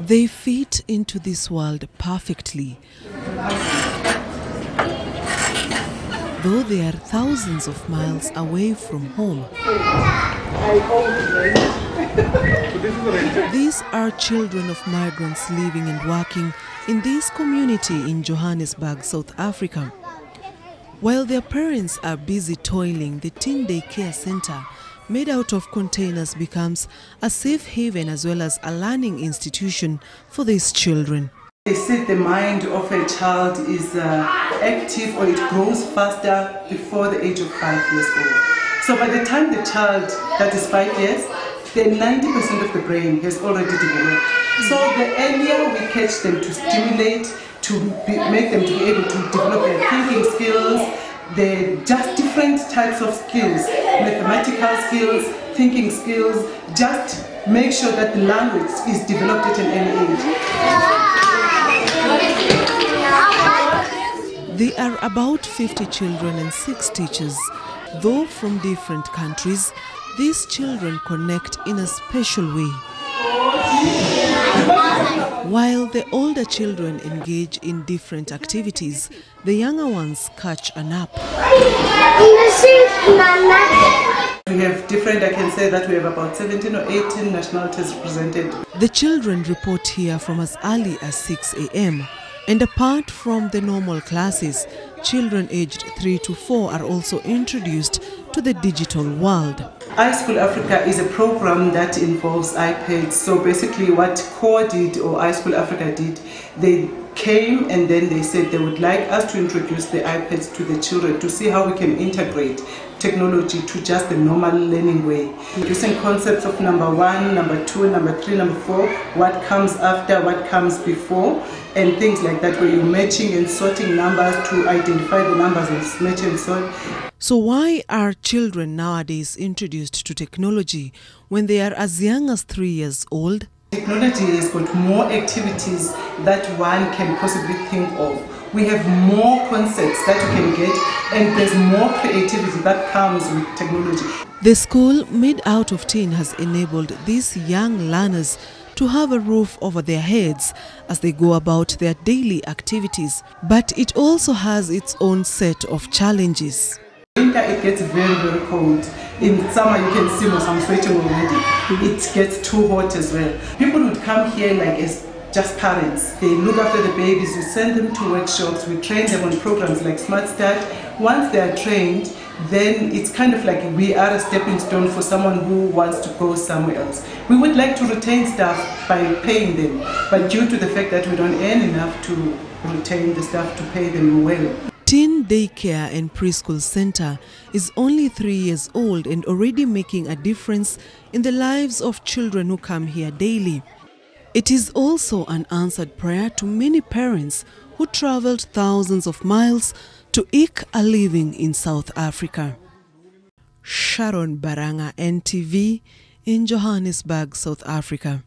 They fit into this world perfectly, though they are thousands of miles away from home. These are children of migrants living and working in this community in Johannesburg, South Africa. While their parents are busy toiling, the Teen Daycare Center, made out of containers, becomes a safe haven as well as a learning institution for these children. They said the mind of a child is active, or it grows faster before the age of 5 years old. So by the time the child that is 5 years, then 90% of the brain has already developed. So the earlier we catch them to stimulate, make them to be able to develop their thinking skills, they're just different types of skills, mathematical skills, thinking skills, just make sure that the language is developed at an early age. There are about 50 children and 6 teachers. Though from different countries, these children connect in a special way. While the older children engage in different activities, the younger ones catch a nap. We have different, I can say that we have about 17 or 18 nationalities represented. The children report here from as early as 6 a.m. And apart from the normal classes, children aged 3 to 4 are also introduced to the digital world. iSchool Africa is a program that involves iPads. So basically what CORE did, or iSchool Africa did, they came and then they said they would like us to introduce the iPads to the children to see how we can integrate technology to just the normal learning way. Using concepts of number 1, number 2, number 3, number 4, what comes after, what comes before, and things like that, where you're matching and sorting numbers to identify the numbers and match and sort. So why are children nowadays introduced to technology when they are as young as 3 years old? Technology has got more activities that one can possibly think of. We have more concepts that you can get, and there's more creativity that comes with technology. The school, made out of tin, has enabled these young learners to have a roof over their heads as they go about their daily activities. But it also has its own set of challenges. In winter it gets very, very cold. In summer you can see I'm sweating already. It gets too hot as well. People would come here like as just parents. They look after the babies, we send them to workshops, we train them on programs like Smart Start. Once they are trained, then it's kind of like we are a stepping stone for someone who wants to go somewhere else. We would like to retain staff by paying them, but due to the fact that we don't earn enough to retain the staff to pay them well. Teen Daycare and Preschool Center is only 3 years old and already making a difference in the lives of children who come here daily. It is also an answered prayer to many parents who traveled thousands of miles to eke a living in South Africa. Sharon Baranga, NTV, in Johannesburg, South Africa.